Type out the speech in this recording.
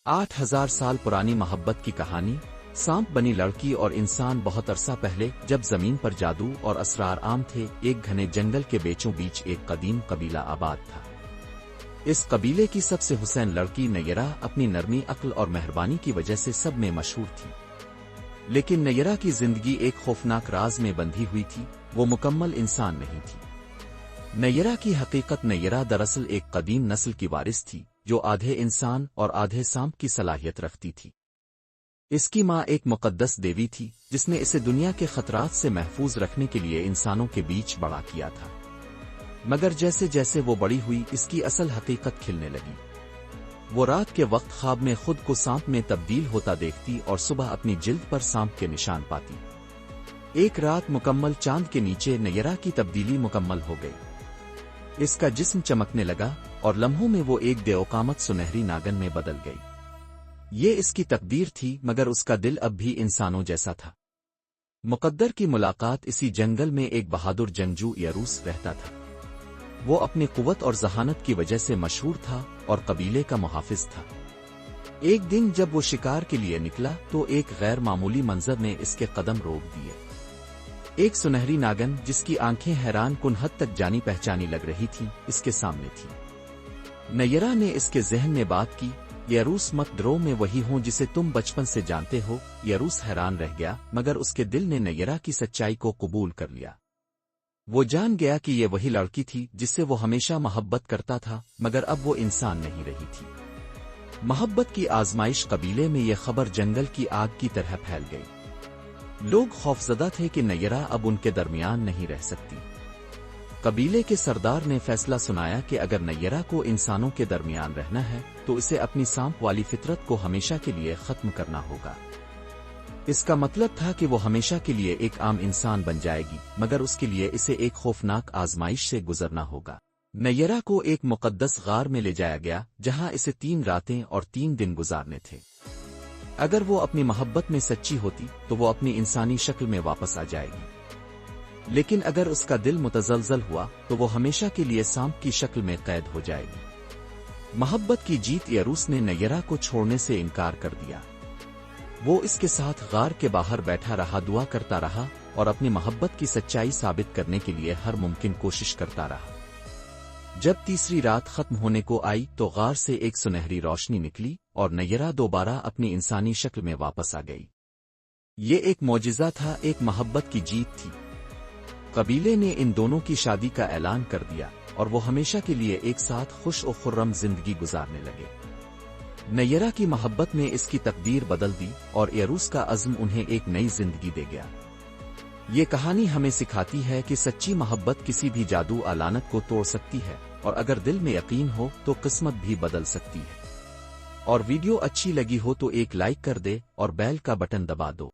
8,000 साल पुरानी मोहब्बत की कहानी। सांप बनी लड़की और इंसान। बहुत अरसा पहले जब जमीन पर जादू और असरार आम थे, एक घने जंगल के बीचों बीच एक कदीम कबीला आबाद था। इस कबीले की सबसे हुसैन लड़की नयरा अपनी नरमी, अक्ल और मेहरबानी की वजह से सब में मशहूर थी। लेकिन नयरा की जिंदगी एक खौफनाक राज में बंधी हुई थी। वो मुकम्मल इंसान नहीं थी। नयरा की हकीकत। नयरा दरअसल एक कदीम नस्ल की वारिस थी जो आधे इंसान और आधे सांप की सलाहियत रखती थी। इसकी माँ एक मुकद्दस देवी थी जिसने इसे दुनिया के खतरात से महफूज रखने के लिए इंसानों के बीच बड़ा किया था। मगर जैसे जैसे वो बड़ी हुई, इसकी असल हकीकत खिलने लगी। वो रात के वक्त ख्वाब में खुद को सांप में तब्दील होता देखती और सुबह अपनी जिल्द पर सांप के निशान पाती। एक रात मुकम्मल चांद के नीचे नयरा की तब्दीली मुकम्मल हो गई। इसका जिस्म चमकने लगा और लम्हों में वो एक देओकामत सुनहरी नागन में बदल गई। ये इसकी तकदीर थी, मगर उसका दिल अब भी इंसानों जैसा था। मुकद्दर की मुलाकात। इसी जंगल में एक बहादुर जंगजू यरूस रहता था। वो अपनी कुव्वत और जहानत की वजह से मशहूर था और कबीले का मुहाफिज था। एक दिन जब वो शिकार के लिए निकला तो एक गैर मामूली मंजर ने इसके कदम रोक दिए। एक सुनहरी नागन जिसकी आंखें हैरान कुन हद तक जानी पहचानी लग रही थी, इसके सामने थी। नयरा ने इसके जहन में बात की, यरूस मत डरो, मैं वही हूँ जिसे तुम बचपन से जानते हो। यरूस हैरान रह गया, मगर उसके दिल ने नयरा की सच्चाई को कबूल कर लिया। वो जान गया कि ये वही लड़की थी जिससे वो हमेशा मोहब्बत करता था, मगर अब वो इंसान नहीं रही थी। मोहब्बत की आजमाइश। कबीले में ये खबर जंगल की आग की तरह फैल गई। लोग खौफजदा थे कि नयरा अब उनके दरमियान नहीं रह सकती। कबीले के सरदार ने फैसला सुनाया कि अगर नयरा को इंसानों के दरमियान रहना है तो इसे अपनी सांप वाली फितरत को हमेशा के लिए खत्म करना होगा। इसका मतलब था कि वो हमेशा के लिए एक आम इंसान बन जाएगी, मगर उसके लिए इसे एक खौफनाक आजमाइश से गुजरना होगा। नयरा को एक मुकद्दस गार में ले जाया गया जहां इसे 3 रातें और 3 दिन गुजारने थे। अगर वो अपनी मोहब्बत में सच्ची होती तो वो अपनी इंसानी शक्ल में वापस आ जाएगी, लेकिन अगर उसका दिल मुतजलजल हुआ तो वो हमेशा के लिए सांप की शक्ल में कैद हो जाएगी। मोहब्बत की जीत। यरूस ने नयरा को छोड़ने से इनकार कर दिया। वो इसके साथ गार के बाहर बैठा रहा, दुआ करता रहा और अपनी मोहब्बत की सच्चाई साबित करने के लिए हर मुमकिन कोशिश करता रहा। जब तीसरी रात खत्म होने को आई तो गार से एक सुनहरी रोशनी निकली और नयरा दोबारा अपनी इंसानी शक्ल में वापस आ गई। ये एक मौजिज़ा था, एक मोहब्बत की जीत थी। कबीले ने इन दोनों की शादी का ऐलान कर दिया और वो हमेशा के लिए एक साथ खुश और खुर्रम जिंदगी गुजारने लगे। नयरा की मोहब्बत ने इसकी तकदीर बदल दी और यरूस का अज़्म उन्हें एक नई जिंदगी दे गया। ये कहानी हमें सिखाती है कि सच्ची मोहब्बत किसी भी जादू लानत को तोड़ सकती है, और अगर दिल में यकीन हो तो किस्मत भी बदल सकती है। और वीडियो अच्छी लगी हो तो एक लाइक कर दे और बेल का बटन दबा दो।